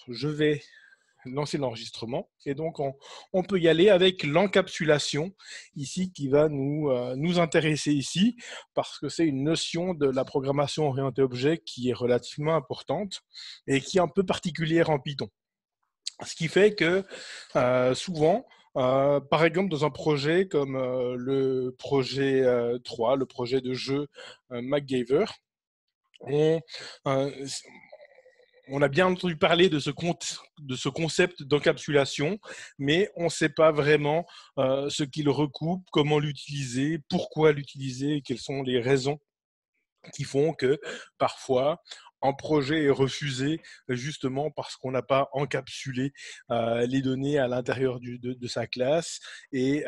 je vais lancer l'enregistrement et donc on peut y aller avec l'encapsulation ici qui va nous intéresser ici parce que c'est une notion de la programmation orientée objet qui est relativement importante et qui est un peu particulière en Python. Ce qui fait que souvent, par exemple dans un projet comme le projet 3, le projet de jeu MacGyver, on, euh, on a bien entendu parler de ce concept d'encapsulation, mais on ne sait pas vraiment ce qu'il recoupe, comment l'utiliser, pourquoi l'utiliser, et quelles sont les raisons qui font que parfois un projet est refusé justement parce qu'on n'a pas encapsulé les données à l'intérieur de sa classe et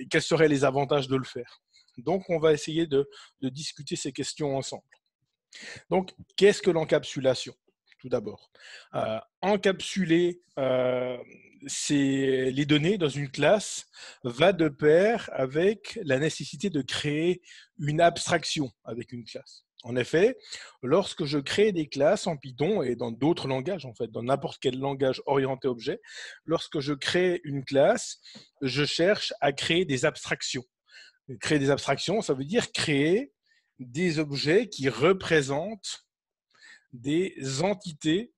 quels seraient les avantages de le faire. Donc, on va essayer de discuter ces questions ensemble. Donc, qu'est-ce que l'encapsulation ? Tout d'abord, encapsuler les données dans une classe va de pair avec la nécessité de créer une abstraction avec une classe. En effet, lorsque je crée des classes en Python et dans d'autres langages, en fait, dans n'importe quel langage orienté objet, lorsque je crée une classe, je cherche à créer des abstractions. Créer des abstractions, ça veut dire créer des objets qui représentent des entités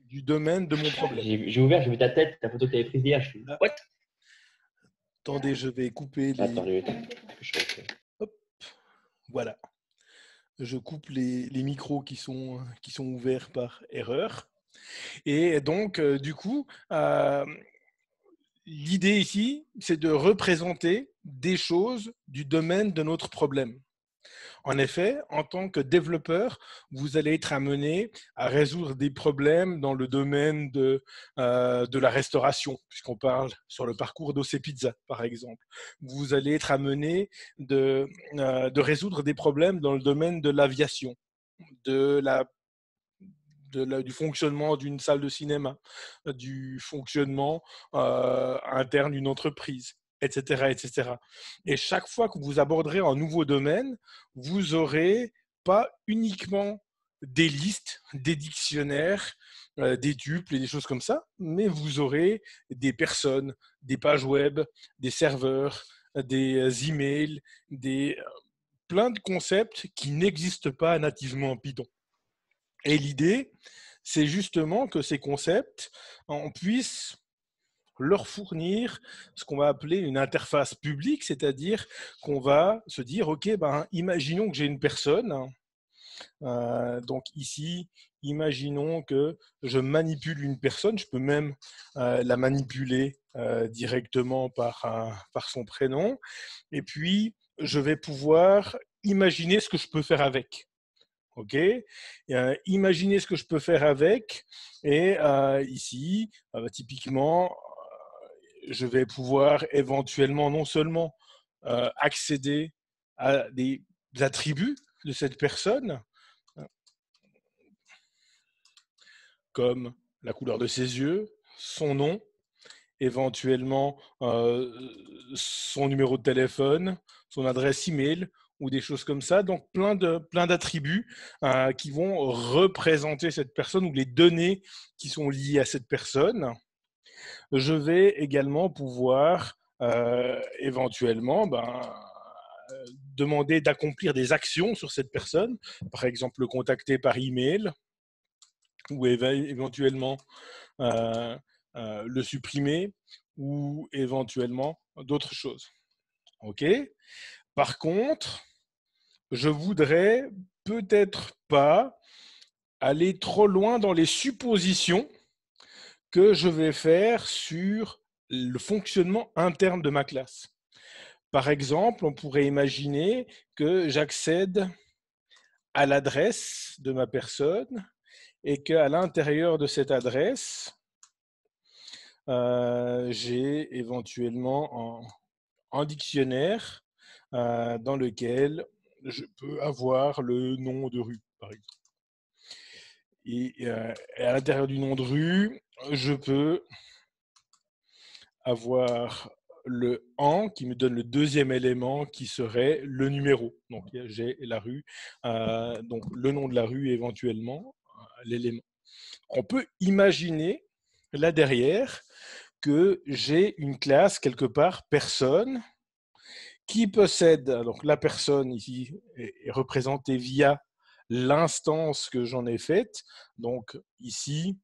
du domaine de mon problème. J'ai ouvert, j'ai vu ta tête, ta photo que tu avais prise hier. Je suis. What? Attendez, je vais couper les. Attends, Hop, voilà. Je coupe les micros qui sont ouverts par erreur. Et donc, du coup, l'idée ici, c'est de représenter des choses du domaine de notre problème. En effet, en tant que développeur, vous allez être amené à résoudre des problèmes dans le domaine de la restauration, puisqu'on parle sur le parcours d'OC Pizza, par exemple. Vous allez être amené de résoudre des problèmes dans le domaine de l'aviation, du fonctionnement d'une salle de cinéma, du fonctionnement interne d'une entreprise, etc., etc. Et chaque fois que vous aborderez un nouveau domaine, vous aurez pas uniquement des listes, des dictionnaires, des tuples et des choses comme ça, mais vous aurez des personnes, des pages web, des serveurs, des emails, plein de concepts qui n'existent pas nativement en Python. Et l'idée, c'est justement que ces concepts, on puisse leur fournir ce qu'on va appeler une interface publique, c'est-à-dire qu'on va se dire, OK, imaginons que j'ai une personne. Donc ici, imaginons que je manipule une personne, je peux même la manipuler directement par son prénom, et puis je vais pouvoir imaginer ce que je peux faire avec. OK, imaginez ce que je peux faire avec. Et ici, typiquement, je vais pouvoir éventuellement non seulement accéder à des attributs de cette personne, comme la couleur de ses yeux, son nom, éventuellement son numéro de téléphone, son adresse email ou des choses comme ça. Donc, plein d'attributs qui vont représenter cette personne ou les données qui sont liées à cette personne. Je vais également pouvoir éventuellement demander d'accomplir des actions sur cette personne, par exemple le contacter par email ou éventuellement le supprimer ou éventuellement d'autres choses. OK ? Par contre, je voudrais peut-être pas aller trop loin dans les suppositions que je vais faire sur le fonctionnement interne de ma classe. Par exemple, on pourrait imaginer que j'accède à l'adresse de ma personne et qu'à l'intérieur de cette adresse, j'ai éventuellement un dictionnaire dans lequel je peux avoir le nom de rue, par exemple. Et à l'intérieur du nom de rue, je peux avoir le en qui me donne le deuxième élément qui serait le numéro. Donc j'ai la rue, donc le nom de la rue éventuellement, l'élément. On peut imaginer là derrière que j'ai une classe quelque part personne qui possède, donc la personne ici est représentée via l'instance que j'en ai faite. Donc ici,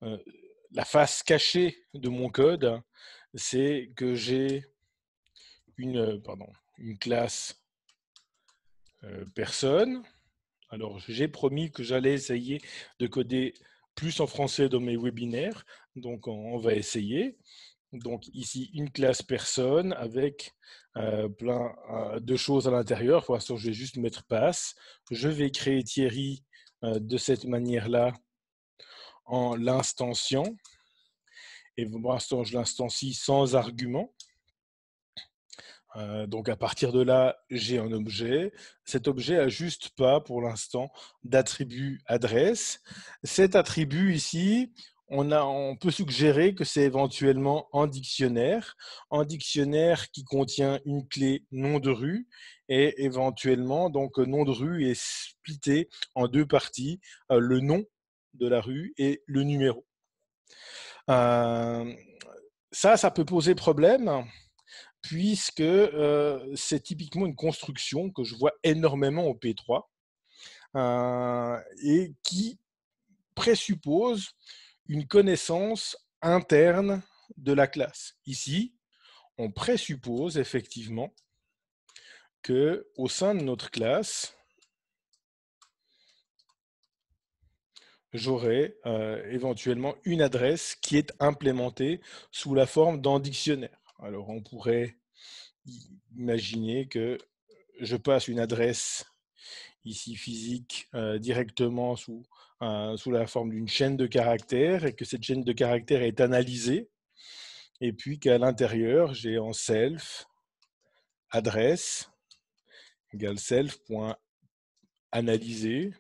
la face cachée de mon code, c'est que j'ai une classe personne. Alors j'ai promis que j'allais essayer de coder plus en français dans mes webinaires, donc on va essayer. Donc ici, une classe personne avec plein de choses à l'intérieur. Pour l'instant, je vais juste mettre passe. Je vais créer Thierry de cette manière-là en l'instanciant. Et pour l'instant, je l'instancie sans argument. Donc à partir de là, j'ai un objet. Cet objet n'a juste pas, pour l'instant, d'attribut adresse. Cet attribut ici, on peut suggérer que c'est éventuellement un dictionnaire qui contient une clé nom de rue et éventuellement, donc nom de rue est splitté en deux parties, le nom de la rue et le numéro. Ça peut poser problème puisque c'est typiquement une construction que je vois énormément au P3 et qui présuppose une connaissance interne de la classe. Ici, on présuppose effectivement qu'au sein de notre classe, j'aurai éventuellement une adresse qui est implémentée sous la forme d'un dictionnaire. Alors, on pourrait imaginer que je passe une adresse ici physique directement sous la forme d'une chaîne de caractères et que cette chaîne de caractères est analysée et puis qu'à l'intérieur, j'ai en self adresse égale self.analyser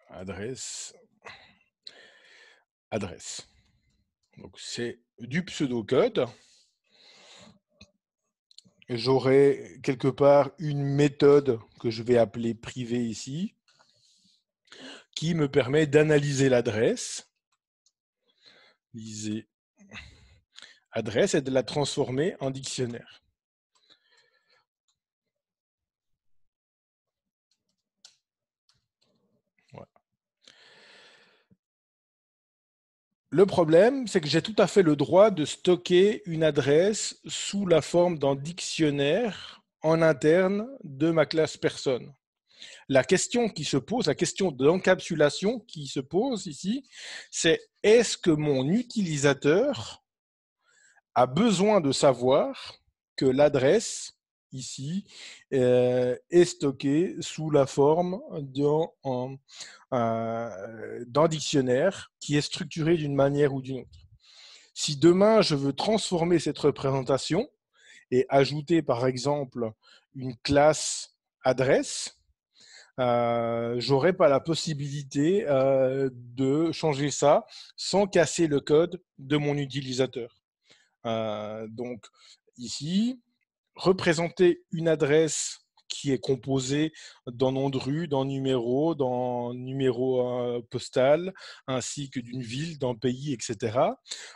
adresse. Donc c'est du pseudocode. J'aurai quelque part une méthode que je vais appeler privée ici, qui me permet d'analyser l'adresse, adresse et de la transformer en dictionnaire. Voilà. Le problème, c'est que j'ai tout à fait le droit de stocker une adresse sous la forme d'un dictionnaire en interne de ma classe personne. La question qui se pose, la question d'encapsulation qui se pose ici, c'est est-ce que mon utilisateur a besoin de savoir que l'adresse ici est stockée sous la forme d'un dictionnaire qui est structuré d'une manière ou d'une autre. Si demain je veux transformer cette représentation et ajouter par exemple une classe adresse, j'aurais pas la possibilité de changer ça sans casser le code de mon utilisateur. Donc ici, représenter une adresse qui est composée d'un nom de rue, d'un numéro postal, ainsi que d'une ville, d'un pays, etc.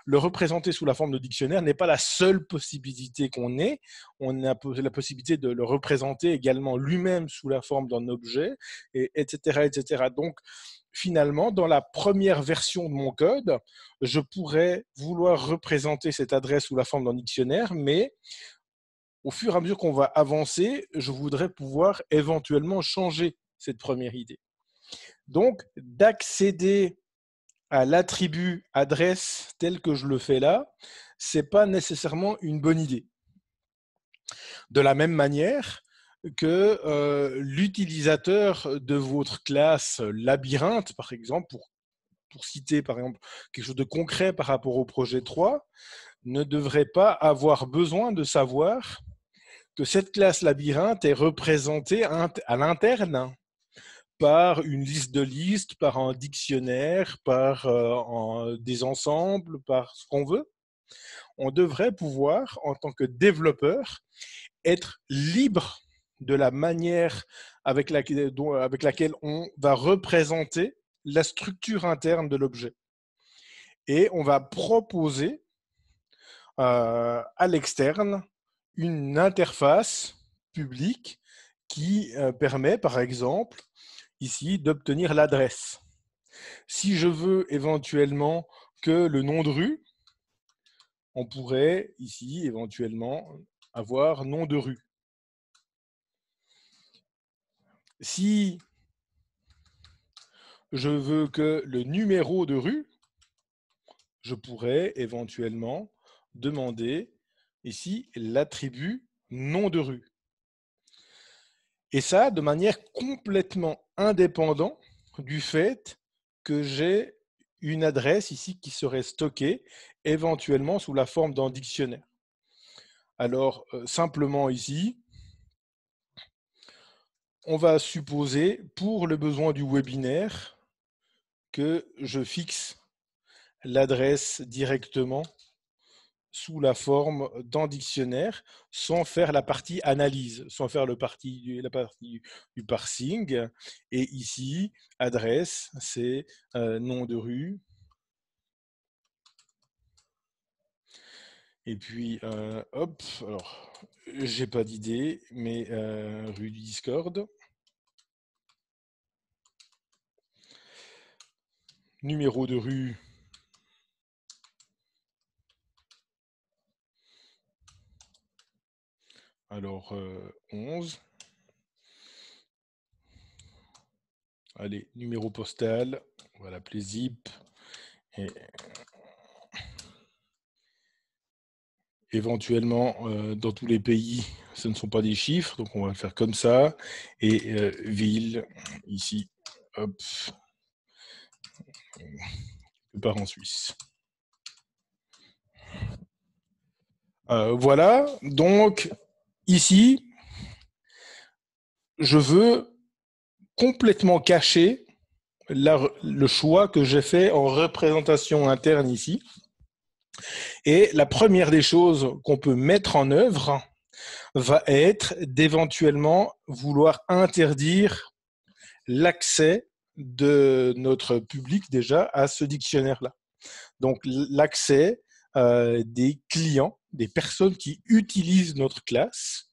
Le représenter sous la forme de dictionnaire n'est pas la seule possibilité qu'on ait. On a la possibilité de le représenter également lui-même sous la forme d'un objet, etc., etc. Donc, finalement, dans la première version de mon code, je pourrais vouloir représenter cette adresse sous la forme d'un dictionnaire, mais au fur et à mesure qu'on va avancer, je voudrais pouvoir éventuellement changer cette première idée. Donc, d'accéder à l'attribut adresse tel que je le fais là, ce n'est pas nécessairement une bonne idée. De la même manière que l'utilisateur de votre classe labyrinthe, par exemple, pour citer par exemple quelque chose de concret par rapport au projet 3, ne devrait pas avoir besoin de savoir que cette classe labyrinthe est représentée à l'interne par une liste de listes, par un dictionnaire, par des ensembles, par ce qu'on veut. On devrait pouvoir, en tant que développeur, être libre de la manière avec laquelle on va représenter la structure interne de l'objet. Et on va proposer à l'externe une interface publique qui permet, par exemple, ici, d'obtenir l'adresse. Si je veux éventuellement que le nom de rue, on pourrait ici éventuellement avoir nom de rue. Si je veux que le numéro de rue, je pourrais éventuellement demander ici l'attribut nom de rue. Et ça, de manière complètement indépendante du fait que j'ai une adresse ici qui serait stockée éventuellement sous la forme d'un dictionnaire. Alors, simplement ici, on va supposer, pour le besoin du webinaire, que je fixe l'adresse directement sous la forme d'un dictionnaire sans faire la partie analyse, sans faire la partie du parsing. Et ici, adresse, c'est nom de rue. Et puis, hop, alors, j'ai pas d'idée, mais rue du Discord. Numéro de rue. Alors, 11. Allez, numéro postal. On va l'appeler zip. Et éventuellement, dans tous les pays, ce ne sont pas des chiffres, donc on va le faire comme ça. Et ville, ici, hop, je pars en Suisse. Voilà, donc ici, je veux complètement cacher le choix que j'ai fait en représentation interne ici. Et la première des choses qu'on peut mettre en œuvre va être d'éventuellement vouloir interdire l'accès de notre public déjà à ce dictionnaire-là. Donc l'accès des clients, des personnes qui utilisent notre classe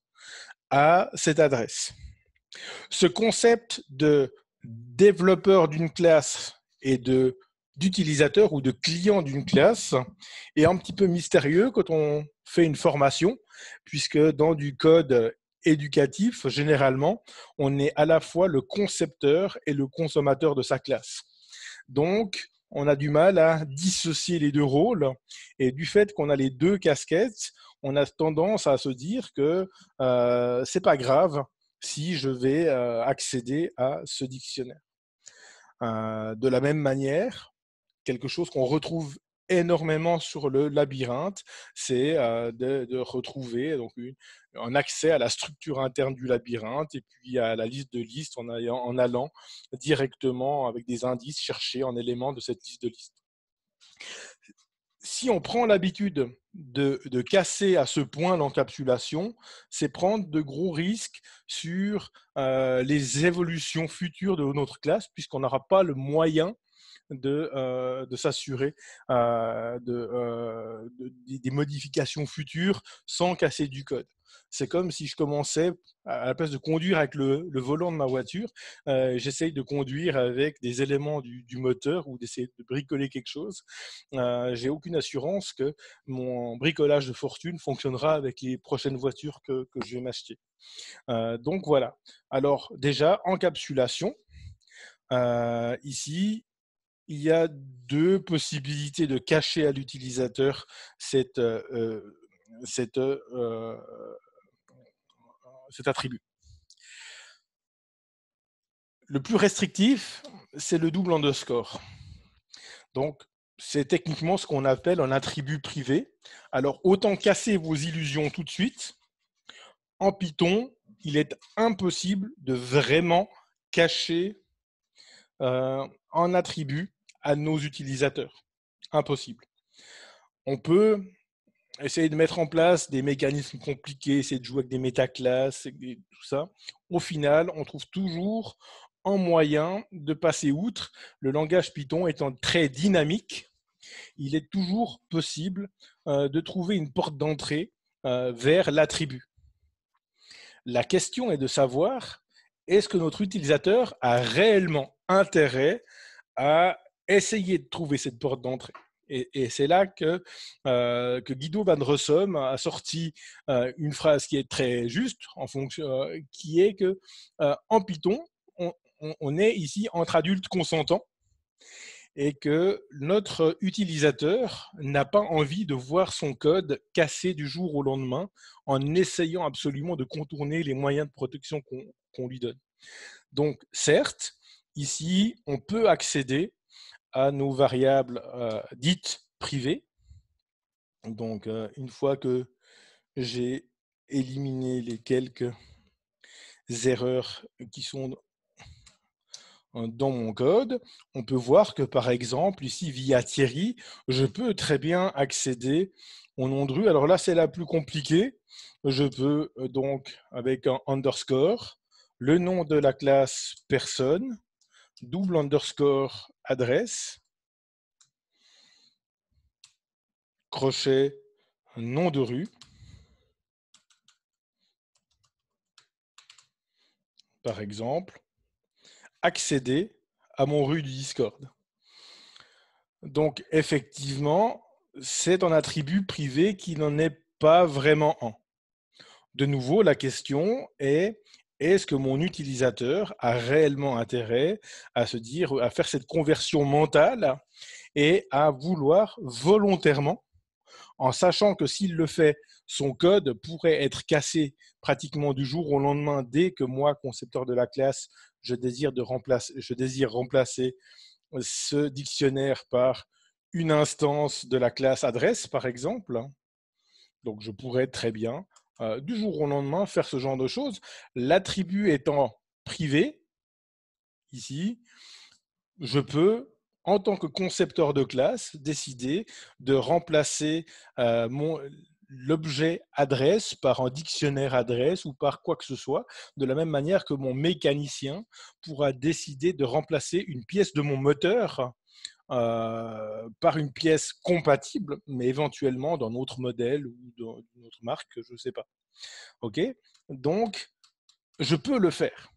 à cette adresse. Ce concept de développeur d'une classe et d'utilisateur ou de client d'une classe est un petit peu mystérieux quand on fait une formation, puisque dans du code éducatif, généralement, on est à la fois le concepteur et le consommateur de sa classe. Donc, on a du mal à dissocier les deux rôles, et du fait qu'on a les deux casquettes, on a tendance à se dire que c'est pas grave si je vais accéder à ce dictionnaire. De la même manière, quelque chose qu'on retrouve énormément sur le labyrinthe, c'est de retrouver donc un accès à la structure interne du labyrinthe et puis à la liste de listes en allant directement avec des indices chercher en éléments de cette liste de listes. Si on prend l'habitude de casser à ce point l'encapsulation, c'est prendre de gros risques sur les évolutions futures de notre classe, puisqu'on n'aura pas le moyen de s'assurer des modifications futures sans casser du code. C'est comme si je commençais, à la place de conduire avec le volant de ma voiture, j'essaye de conduire avec des éléments du moteur ou d'essayer de bricoler quelque chose. J'ai aucune assurance que mon bricolage de fortune fonctionnera avec les prochaines voitures que je vais m'acheter. Donc voilà. Alors déjà, encapsulation. Ici, il y a deux possibilités de cacher à l'utilisateur cet attribut. Le plus restrictif, c'est le double underscore. Donc, c'est techniquement ce qu'on appelle un attribut privé. Alors, autant casser vos illusions tout de suite. En Python, il est impossible de vraiment cacher un attribut à nos utilisateurs. Impossible. On peut essayer de mettre en place des mécanismes compliqués, essayer de jouer avec des métaclasses, tout ça. Au final, on trouve toujours un moyen de passer outre. Le langage Python étant très dynamique, il est toujours possible de trouver une porte d'entrée vers l'attribut. La question est de savoir, est-ce que notre utilisateur a réellement intérêt à essayer de trouver cette porte d'entrée? Et c'est là que Guido van Rossum a sorti une phrase qui est très juste, qui est que en Python, on est ici entre adultes consentants et que notre utilisateur n'a pas envie de voir son code cassé du jour au lendemain en essayant absolument de contourner les moyens de protection qu'on lui donne. Donc, certes, ici, on peut accéder à nos variables dites privées. Donc, une fois que j'ai éliminé les quelques erreurs qui sont dans mon code, on peut voir que, par exemple, ici, via Thierry, je peux très bien accéder au nom de rue. Alors là, c'est la plus compliquée. Je peux donc, avec un underscore, le nom de la classe personne, double underscore adresse, crochet, nom de rue, par exemple, accéder à mon rue du Discord. Donc, effectivement, c'est un attribut privé qui n'en est pas vraiment un. De nouveau, la question est, est-ce que mon utilisateur a réellement intérêt à se dire, à faire cette conversion mentale et à vouloir volontairement, en sachant que s'il le fait, son code pourrait être cassé pratiquement du jour au lendemain dès que moi, concepteur de la classe, je désire remplacer ce dictionnaire par une instance de la classe adresse, par exemple. Donc, je pourrais très bien, du jour au lendemain, faire ce genre de choses. L'attribut étant privé, ici, je peux, en tant que concepteur de classe, décider de remplacer l'objet adresse par un dictionnaire adresse ou par quoi que ce soit, de la même manière que mon mécanicien pourra décider de remplacer une pièce de mon moteur par une pièce compatible, mais éventuellement d'un autre modèle ou d'une autre marque, je ne sais pas. OK? Donc, je peux le faire.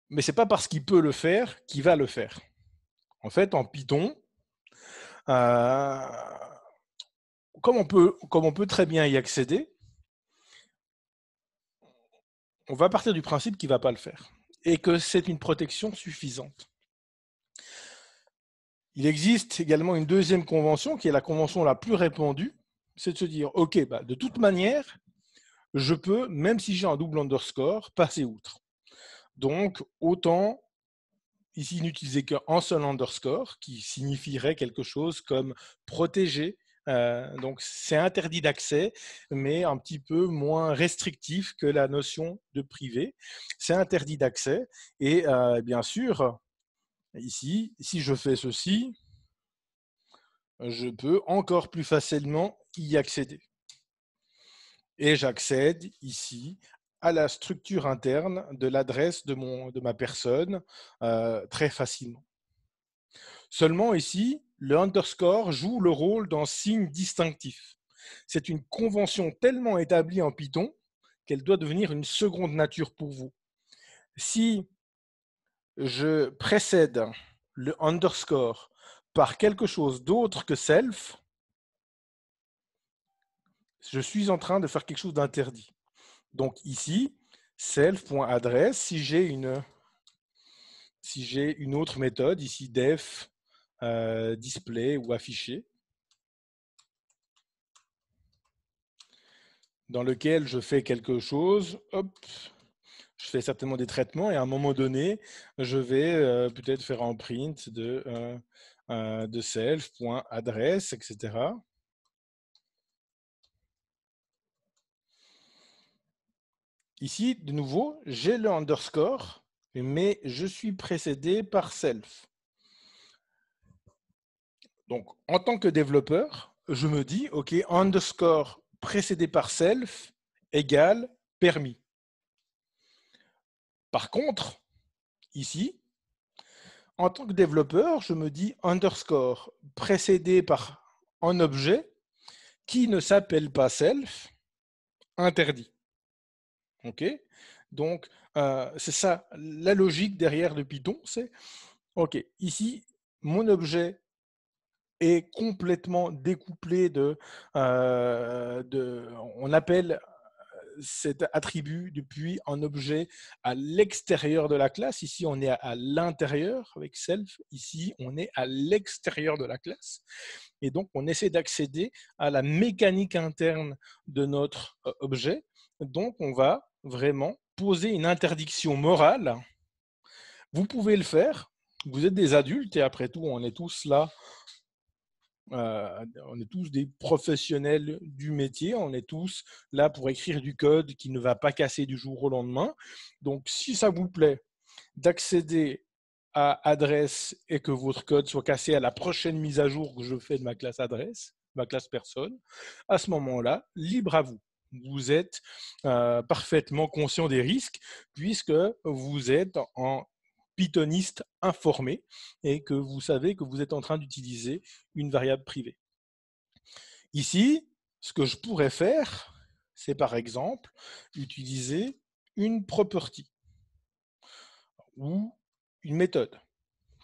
Mais ce n'est pas parce qu'il peut le faire qu'il va le faire. En fait, en Python, comme on peut très bien y accéder, on va partir du principe qu'il ne va pas le faire et que c'est une protection suffisante. Il existe également une deuxième convention qui est la convention la plus répandue, c'est de se dire, OK, de toute manière, je peux, même si j'ai un double underscore, passer outre. Donc, autant ici n'utiliser qu'un seul underscore, qui signifierait quelque chose comme protéger. Donc, c'est interdit d'accès, mais un petit peu moins restrictif que la notion de privé. C'est interdit d'accès. Et bien sûr, ici, si je fais ceci, je peux encore plus facilement y accéder. Et j'accède ici à la structure interne de l'adresse de ma personne très facilement. Seulement ici, le underscore joue le rôle d'un signe distinctif. C'est une convention tellement établie en Python qu'elle doit devenir une seconde nature pour vous. Si je précède le underscore par quelque chose d'autre que self, je suis en train de faire quelque chose d'interdit. Donc ici, self.address, si j'ai une autre méthode, ici def, display ou afficher, dans lequel je fais quelque chose, hop, je fais certainement des traitements et à un moment donné, je vais peut-être faire un print de self.address, etc. Ici, de nouveau, j'ai le underscore, mais je suis précédé par self. Donc, en tant que développeur, je me dis, OK, underscore précédé par self égale permis. Par contre, ici, en tant que développeur, je me dis underscore précédé par un objet qui ne s'appelle pas self, interdit. OK? Donc, c'est ça, la logique derrière le Python, c'est, OK, ici, mon objet est complètement découplé on appelle cet attribut depuis un objet à l'extérieur de la classe. Ici, on est à l'intérieur avec self. Ici, on est à l'extérieur de la classe. Et donc, on essaie d'accéder à la mécanique interne de notre objet. Donc, on va vraiment poser une interdiction morale. Vous pouvez le faire. Vous êtes des adultes et après tout, on est tous là. On est tous des professionnels du métier, on est tous là pour écrire du code qui ne va pas casser du jour au lendemain. Donc, si ça vous plaît d'accéder à adresse et que votre code soit cassé à la prochaine mise à jour que je fais de ma classe adresse, ma classe personne, à ce moment-là, libre à vous. Vous êtes parfaitement conscient des risques puisque vous êtes en pythoniste informé et que vous savez que vous êtes en train d'utiliser une variable privée. Ici, ce que je pourrais faire, c'est par exemple utiliser une property ou une méthode.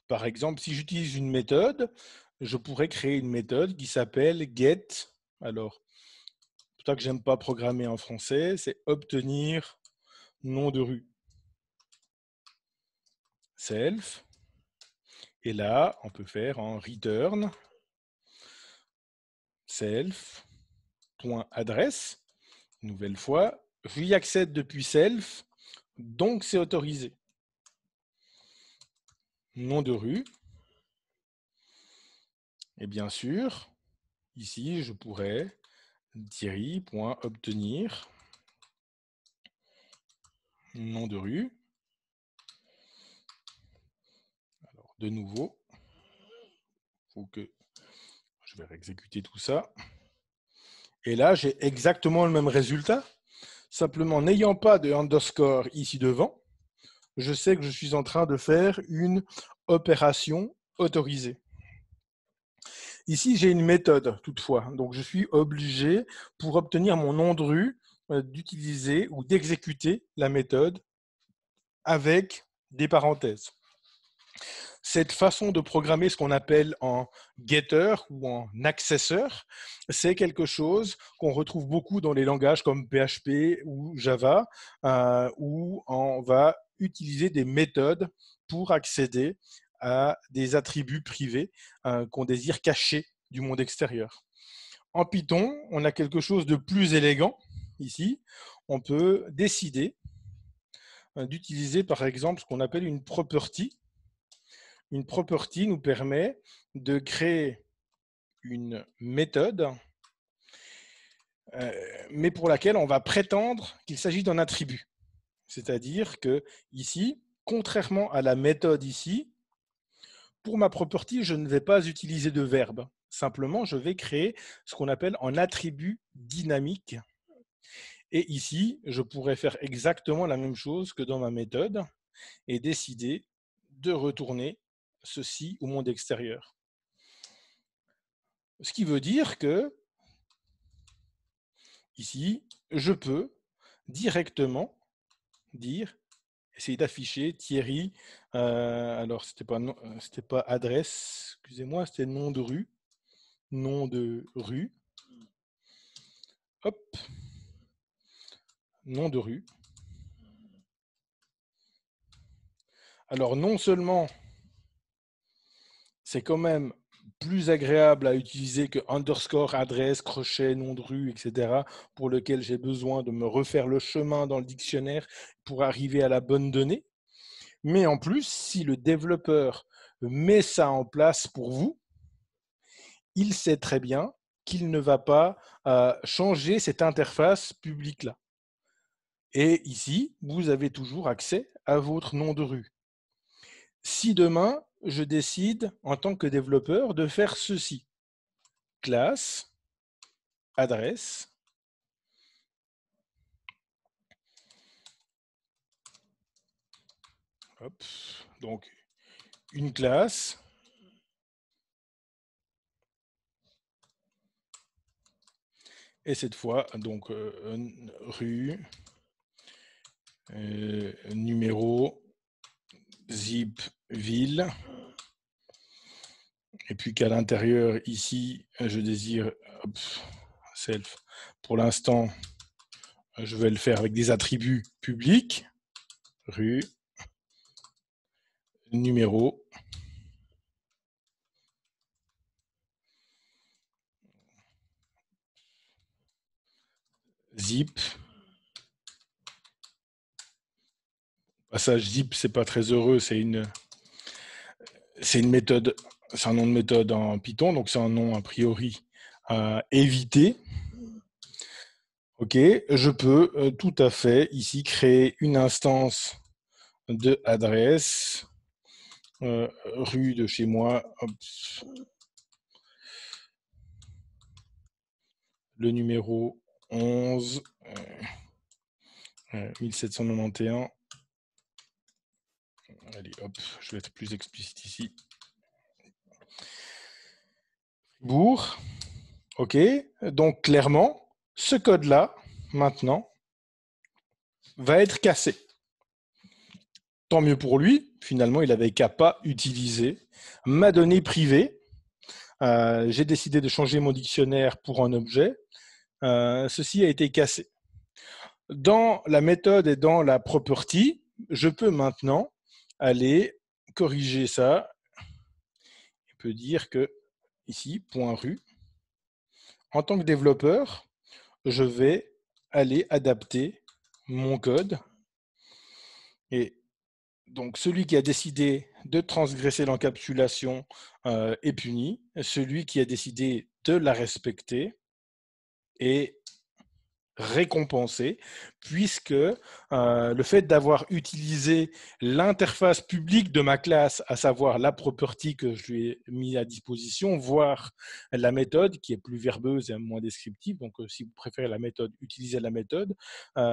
Par exemple, si j'utilise une méthode, je pourrais créer une méthode qui s'appelle get. Alors, c'est pour ça que j'aime pas programmer en français, c'est obtenir nom de rue. Self. Et là, on peut faire en return self.adresse. Une nouvelle fois, j'y accède depuis self, donc c'est autorisé. Nom de rue. Et bien sûr, ici, je pourrais Thierry.obtenir nom de rue. Alors, de nouveau, faut que je vais réexécuter tout ça. Et là, j'ai exactement le même résultat. Simplement, n'ayant pas de underscore ici devant, je sais que je suis en train de faire une opération autorisée. Ici, j'ai une méthode toutefois. Donc, je suis obligé, pour obtenir mon nom de rue, d'utiliser ou d'exécuter la méthode avec des parenthèses. Cette façon de programmer ce qu'on appelle en getter ou en accesseur, c'est quelque chose qu'on retrouve beaucoup dans les langages comme PHP ou Java, où on va utiliser des méthodes pour accéder à des attributs privés qu'on désire cacher du monde extérieur. En Python, on a quelque chose de plus élégant ici. On peut décider d'utiliser par exemple ce qu'on appelle une property. Une property nous permet de créer une méthode, mais pour laquelle on va prétendre qu'il s'agit d'un attribut. C'est-à-dire que ici, contrairement à la méthode ici, pour ma property, je ne vais pas utiliser de verbe. Simplement, je vais créer ce qu'on appelle un attribut dynamique. Et ici, je pourrais faire exactement la même chose que dans ma méthode et décider de retourner ceci au monde extérieur. Ce qui veut dire que, ici, je peux directement essayer d'afficher Thierry, alors c'était pas adresse, excusez-moi, c'était nom de rue, hop, nom de rue. Alors non seulement c'est quand même plus agréable à utiliser que underscore, adresse, crochet, nom de rue, etc., pour lequel j'ai besoin de me refaire le chemin dans le dictionnaire pour arriver à la bonne donnée. Mais en plus, si le développeur met ça en place pour vous, il sait très bien qu'il ne va pas changer cette interface publique-là. Et ici, vous avez toujours accès à votre nom de rue. Si demain, je décide, en tant que développeur, de faire ceci, classe, adresse. Hop. Donc, une classe. Et cette fois, donc, rue, numéro, zip, ville. Et puis qu'à l'intérieur, ici, je désire hop, self. Pour l'instant, je vais le faire avec des attributs publics. Rue, numéro, zip. Passage zip, c'est pas très heureux, c'est une méthode, c'est un nom de méthode en Python, donc c'est un nom a priori à éviter. Ok, je peux tout à fait ici créer une instance de adresse, rue de chez moi, hop, le numéro 11, 1791. Allez, hop, je vais être plus explicite ici. Fribourg. Ok, donc clairement, ce code-là, maintenant, va être cassé. Tant mieux pour lui, finalement, il n'avait qu'à pas utiliser ma donnée privée. J'ai décidé de changer mon dictionnaire pour un objet. Ceci a été cassé. Dans la méthode et dans la property, je peux maintenant aller corriger ça. Je peux dire que ici, point .ru, en tant que développeur, je vais aller adapter mon code. Et donc, celui qui a décidé de transgresser l'encapsulation est puni. Celui qui a décidé de la respecter est récompensé, puisque le fait d'avoir utilisé l'interface publique de ma classe, à savoir la property que je lui ai mis à disposition, voire la méthode qui est plus verbeuse et moins descriptive. Donc, si vous préférez la méthode, utilisez la méthode.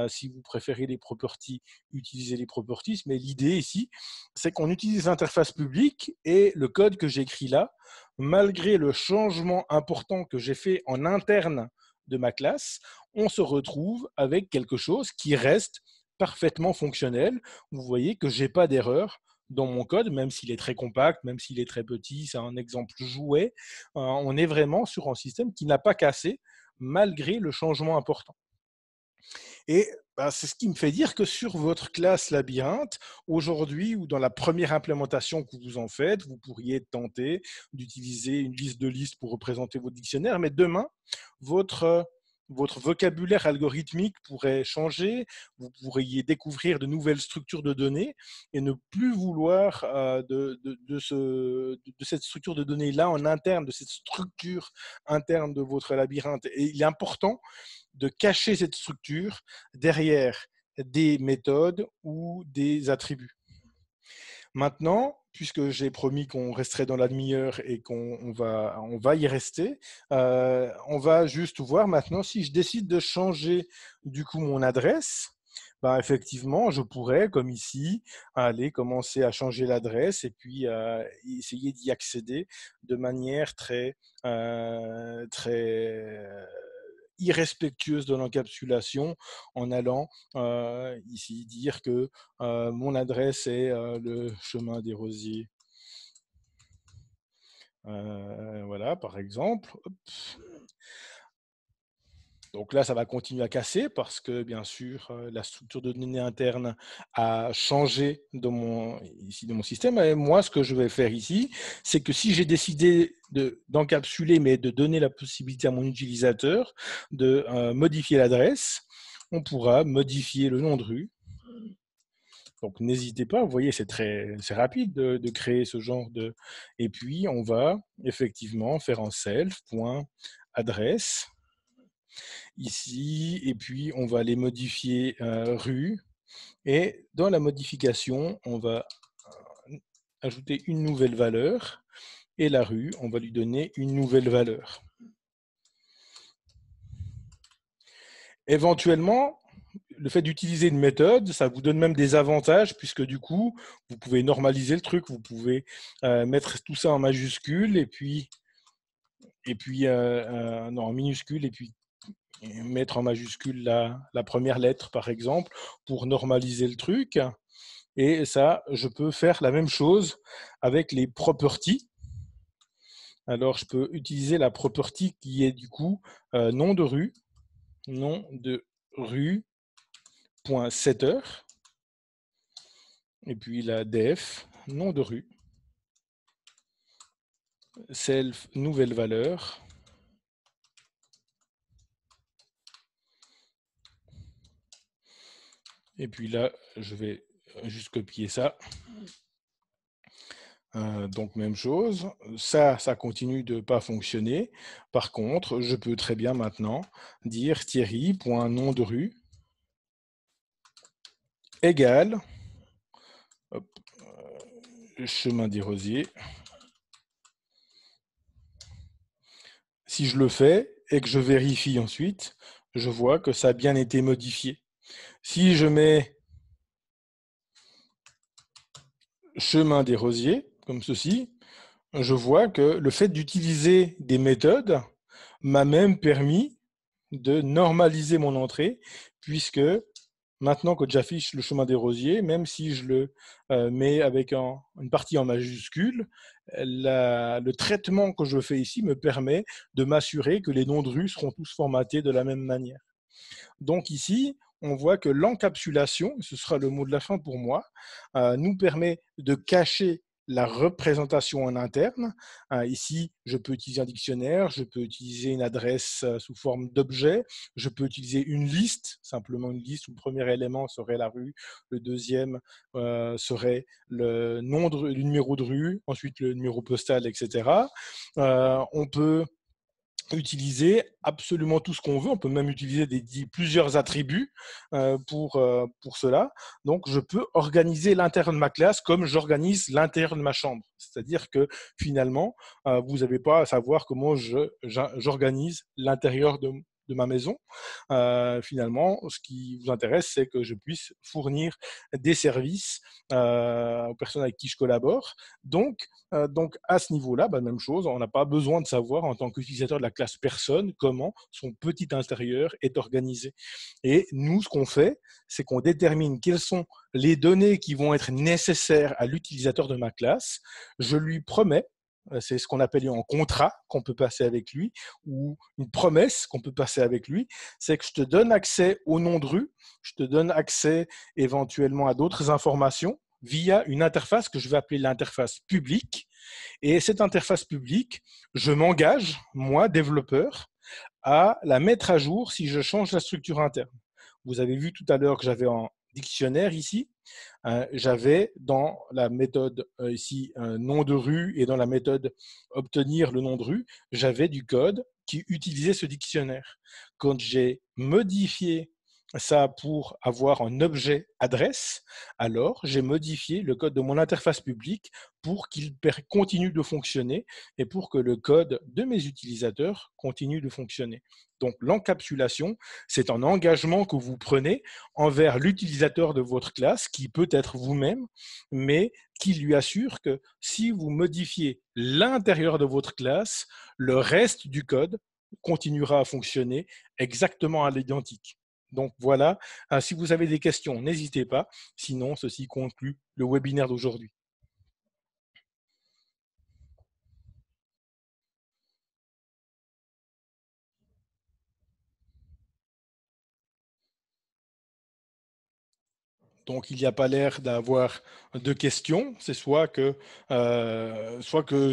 Si vous préférez les properties, utilisez les properties. Mais l'idée ici, c'est qu'on utilise l'interface publique et le code que j'écris là, malgré le changement important que j'ai fait en interne de ma classe, on se retrouve avec quelque chose qui reste parfaitement fonctionnel. Vous voyez que je n'ai pas d'erreur dans mon code, même s'il est très compact, même s'il est très petit, c'est un exemple jouet. On est vraiment sur un système qui n'a pas cassé, malgré le changement important. Et c'est ce qui me fait dire que sur votre classe labyrinthe, aujourd'hui ou dans la première implémentation que vous en faites, vous pourriez tenter d'utiliser une liste de listes pour représenter votre dictionnaire, mais demain, votre vocabulaire algorithmique pourrait changer, vous pourriez découvrir de nouvelles structures de données et ne plus vouloir de cette structure de données-là en interne, de cette structure interne de votre labyrinthe. Et il est important de cacher cette structure derrière des méthodes ou des attributs. Maintenant, puisque j'ai promis qu'on resterait dans la demi-heure et qu'on va y rester, on va juste voir maintenant si je décide de changer du coup mon adresse. Effectivement, je pourrais, comme ici, aller commencer à changer l'adresse et puis essayer d'y accéder de manière très irrespectueuse de l'encapsulation en allant ici dire que mon adresse est le chemin des Rosiers. Voilà, par exemple. Hop. Donc là, ça va continuer à casser parce que, bien sûr, la structure de données interne a changé dans mon système. Et moi, ce que je vais faire ici, c'est que si j'ai décidé d'encapsuler, mais de donner la possibilité à mon utilisateur de modifier l'adresse, on pourra modifier le nom de rue. Donc, n'hésitez pas, vous voyez, c'est rapide de créer ce genre de... Et puis, on va effectivement faire en self.adresse ici, et puis on va les modifier rue. Et dans la modification, on va ajouter une nouvelle valeur. Et la rue, on va lui donner une nouvelle valeur. Éventuellement, le fait d'utiliser une méthode, ça vous donne même des avantages puisque du coup, vous pouvez normaliser le truc, vous pouvez mettre tout ça en majuscule non, en minuscule et puis mettre en majuscule la première lettre, par exemple, pour normaliser le truc. Et ça, je peux faire la même chose avec les properties. Alors, je peux utiliser la property qui est du coup nom de rue, .setter, et puis la def, nom de rue, self, nouvelle valeur, et puis là, je vais juste copier ça. Donc, même chose. Ça continue de ne pas fonctionner. Par contre, je peux très bien maintenant dire Thierry.nom de rue égale chemin des Rosiers. Si je le fais et que je vérifie ensuite, je vois que ça a bien été modifié. Si je mets chemin des Rosiers, comme ceci, je vois que le fait d'utiliser des méthodes m'a même permis de normaliser mon entrée, puisque maintenant que j'affiche le chemin des Rosiers, même si je le mets avec une partie en majuscule, le traitement que je fais ici me permet de m'assurer que les noms de rue seront tous formatés de la même manière. Donc ici, on voit que l'encapsulation, ce sera le mot de la fin pour moi, nous permet de cacher la représentation en interne. Ici, je peux utiliser un dictionnaire, je peux utiliser une adresse sous forme d'objet, je peux utiliser une liste, simplement une liste où le premier élément serait la rue, le deuxième serait le numéro de rue, ensuite le numéro postal, etc. On peut utiliser absolument tout ce qu'on veut. On peut même utiliser plusieurs attributs pour cela. Donc, je peux organiser l'intérieur de ma classe comme j'organise l'intérieur de ma chambre. C'est-à-dire que finalement, vous n'avez pas à savoir comment j'organise l'intérieur de ma maison. Finalement, ce qui vous intéresse, c'est que je puisse fournir des services aux personnes avec qui je collabore. Donc, à ce niveau-là, même chose, on n'a pas besoin de savoir en tant qu'utilisateur de la classe personne comment son petit intérieur est organisé. Et nous, ce qu'on fait, c'est qu'on détermine quelles sont les données qui vont être nécessaires à l'utilisateur de ma classe. Je lui promets, c'est ce qu'on appelle un contrat qu'on peut passer avec lui, ou une promesse qu'on peut passer avec lui, c'est que je te donne accès au nom de rue, je te donne accès éventuellement à d'autres informations, via une interface que je vais appeler l'interface publique. Et cette interface publique, je m'engage, moi, développeur, à la mettre à jour si je change la structure interne. Vous avez vu tout à l'heure que j'avais un dictionnaire ici. J'avais dans la méthode ici nom de rue et dans la méthode obtenir le nom de rue, j'avais du code qui utilisait ce dictionnaire. Quand j'ai modifié ça pour avoir un objet adresse, alors j'ai modifié le code de mon interface publique pour qu'il continue de fonctionner et pour que le code de mes utilisateurs continue de fonctionner. Donc l'encapsulation, c'est un engagement que vous prenez envers l'utilisateur de votre classe, qui peut être vous-même, mais qui lui assure que si vous modifiez l'intérieur de votre classe, le reste du code continuera à fonctionner exactement à l'identique. Donc voilà, si vous avez des questions, n'hésitez pas. Sinon, ceci conclut le webinaire d'aujourd'hui. Donc, il n'y a pas l'air d'avoir de questions. C'est soit que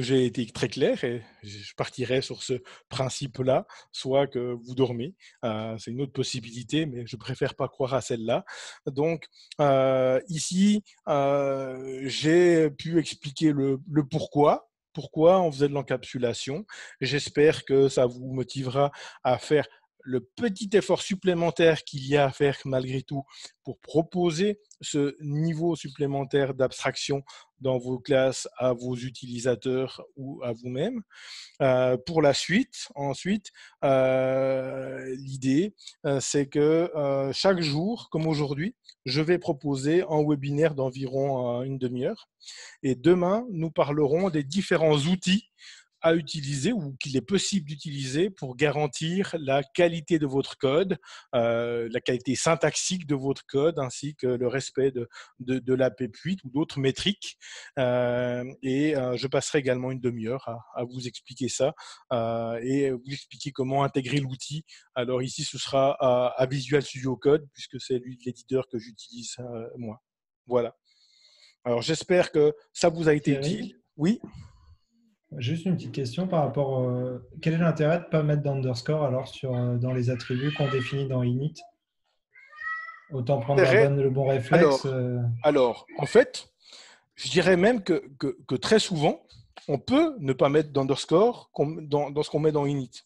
j'ai été très clair et je partirai sur ce principe-là, soit que vous dormez. C'est une autre possibilité, mais je préfère pas croire à celle-là. Donc, ici, j'ai pu expliquer le pourquoi on faisait de l'encapsulation. J'espère que ça vous motivera à faire le petit effort supplémentaire qu'il y a à faire malgré tout pour proposer ce niveau supplémentaire d'abstraction dans vos classes à vos utilisateurs ou à vous-même. Pour la suite, ensuite, l'idée, c'est que chaque jour, comme aujourd'hui, je vais proposer un webinaire d'environ une demi-heure. Et demain, nous parlerons des différents outils à utiliser ou qu'il est possible d'utiliser pour garantir la qualité de votre code, la qualité syntaxique de votre code, ainsi que le respect de la PEP8 ou d'autres métriques. Je passerai également une demi-heure à vous expliquer ça et vous expliquer comment intégrer l'outil. Alors ici, ce sera à Visual Studio Code, puisque c'est l'éditeur que j'utilise moi. Voilà. Alors j'espère que ça vous a été utile. Oui. Juste une petite question par rapport. Quel est l'intérêt de ne pas mettre d'underscore alors dans les attributs qu'on définit dans init? Autant prendre le bon réflexe. Alors, en fait, je dirais même que très souvent, on peut ne pas mettre d'underscore dans ce qu'on met dans init.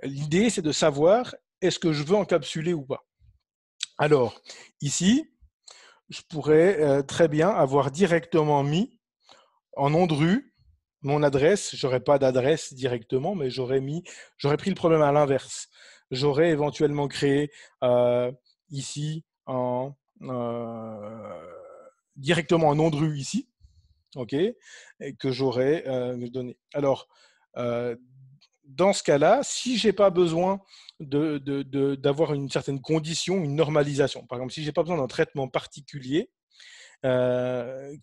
L'idée, c'est de savoir est-ce que je veux encapsuler ou pas. Alors, ici, je pourrais très bien avoir directement mis en nom de rue mon adresse. Je n'aurais pas d'adresse directement, mais j'aurais pris le problème à l'inverse. J'aurais éventuellement créé ici directement un nom de rue ici, ok, et que j'aurais donné. Alors, dans ce cas-là, si je n'ai pas besoin d'avoir une certaine condition, une normalisation, par exemple, si je n'ai pas besoin d'un traitement particulier,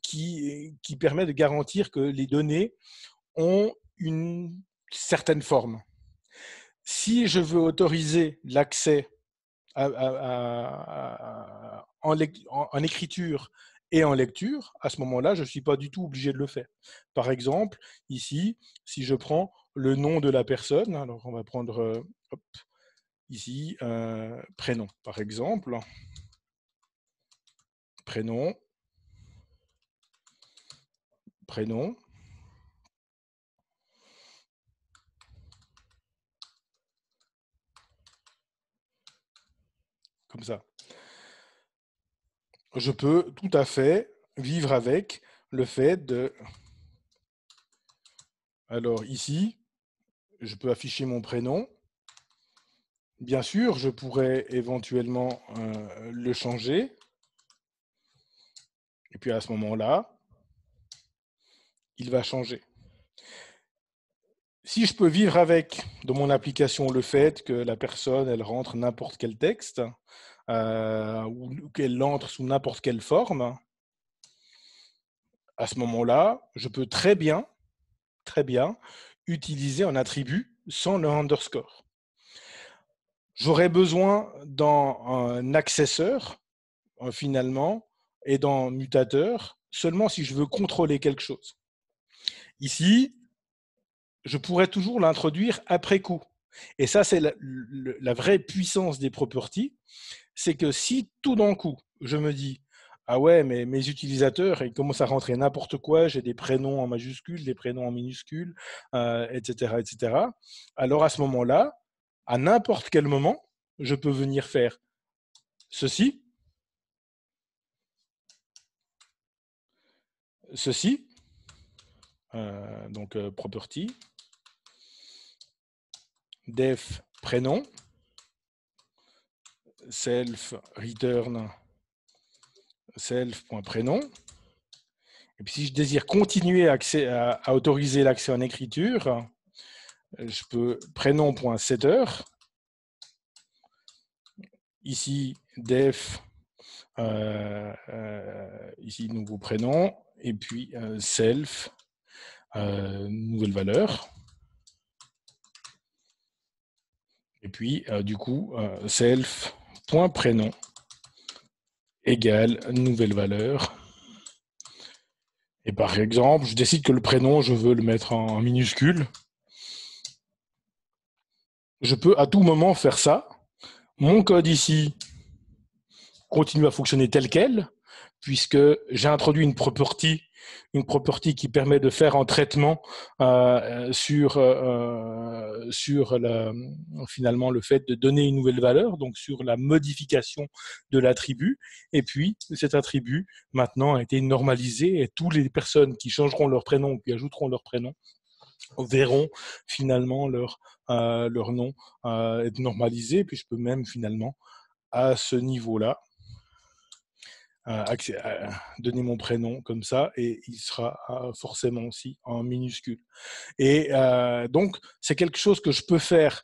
qui permet de garantir que les données ont une certaine forme. Si je veux autoriser l'accès en écriture et en lecture, à ce moment-là, je ne suis pas du tout obligé de le faire. Par exemple, ici, si je prends le nom de la personne, alors on va prendre ici prénom, par exemple. Prénom. Comme ça. Je peux tout à fait vivre avec le fait de... Alors ici, je peux afficher mon prénom. Bien sûr, je pourrais éventuellement le changer. Et puis à ce moment-là, il va changer. Si je peux vivre avec, dans mon application, le fait que la personne, elle rentre n'importe quel texte, ou qu'elle entre sous n'importe quelle forme, à ce moment-là, je peux très bien utiliser un attribut sans le underscore. J'aurais besoin dans un accesseur, finalement, et dans mutateur, seulement si je veux contrôler quelque chose. Ici, je pourrais toujours l'introduire après coup. Et ça, c'est la vraie puissance des properties, c'est que si tout d'un coup, je me dis « Ah ouais, mais mes utilisateurs, ils commencent à rentrer n'importe quoi, j'ai des prénoms en majuscules, des prénoms en minuscules, etc., etc. » Alors à ce moment-là, à n'importe quel moment, je peux venir faire ceci, donc property, def prénom, self return self.prénom. Et puis si je désire continuer à autoriser l'accès en écriture, je peux prénom.setter. Ici, def, ici nouveau prénom, et puis self, nouvelle valeur. Et puis, du coup, self.prénom égale nouvelle valeur. Et par exemple, je décide que le prénom, je veux le mettre en minuscule. Je peux à tout moment faire ça. Mon code ici continue à fonctionner tel quel, puisque j'ai introduit une property une property qui permet de faire un traitement sur finalement le fait de donner une nouvelle valeur, donc sur la modification de l'attribut. Et puis, cet attribut, maintenant, a été normalisé et toutes les personnes qui changeront leur prénom ou qui ajouteront leur prénom verront finalement leur nom être normalisé. Puis je peux même finalement, à ce niveau-là, donner mon prénom comme ça et il sera forcément aussi en minuscule. Et donc, c'est quelque chose que je peux faire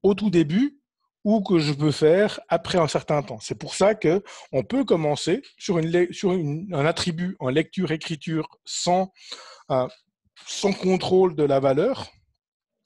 au tout début ou que je peux faire après un certain temps. C'est pour ça qu'on peut commencer sur un attribut en lecture-écriture sans contrôle de la valeur.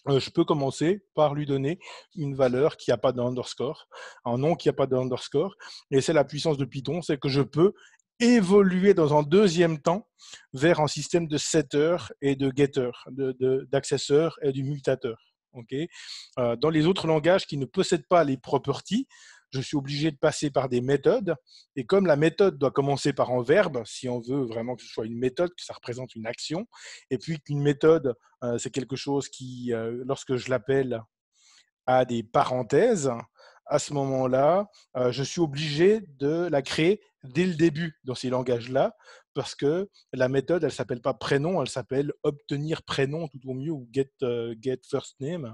Je peux commencer par lui donner une valeur qui n'a pas d'underscore, un nom qui n'a pas d'underscore. Et c'est la puissance de Python, c'est que je peux évoluer dans un deuxième temps vers un système de setter et de getter, d'accesseur et du mutateur. Okay. Dans les autres langages qui ne possèdent pas les properties, je suis obligé de passer par des méthodes. Et comme la méthode doit commencer par un verbe, si on veut vraiment que ce soit une méthode, que ça représente une action, et puis qu'une méthode, c'est quelque chose qui, lorsque je l'appelle, a des parenthèses, à ce moment-là, je suis obligé de la créer dès le début dans ces langages-là, parce que la méthode, elle ne s'appelle pas prénom, elle s'appelle obtenir prénom tout au mieux, ou get first name.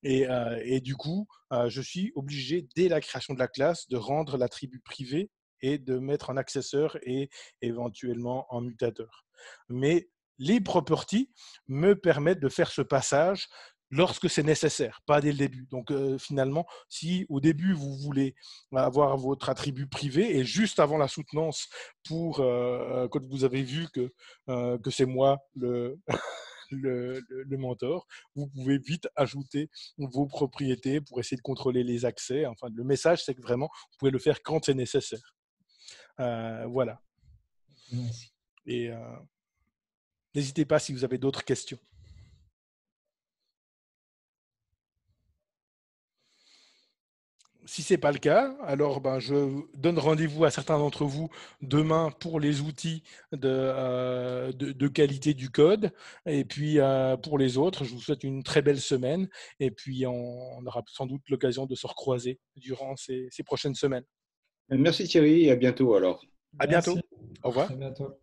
Et du coup, je suis obligé, dès la création de la classe, de rendre l'attribut privé et de mettre un accesseur et éventuellement un mutateur. Mais les properties me permettent de faire ce passage lorsque c'est nécessaire, pas dès le début. Donc finalement, si au début vous voulez avoir votre attribut privé et juste avant la soutenance, quand vous avez vu que c'est moi le mentor, vous pouvez vite ajouter vos propriétés pour essayer de contrôler les accès. Enfin, le message, c'est que vraiment, vous pouvez le faire quand c'est nécessaire. Voilà. Merci. Et n'hésitez pas si vous avez d'autres questions. Si ce n'est pas le cas, alors je donne rendez-vous à certains d'entre vous demain pour les outils de qualité du code. Et puis, pour les autres, je vous souhaite une très belle semaine. Et puis, on aura sans doute l'occasion de se recroiser durant ces prochaines semaines. Merci Thierry et à bientôt alors. À bientôt. Merci. Au revoir. À bientôt.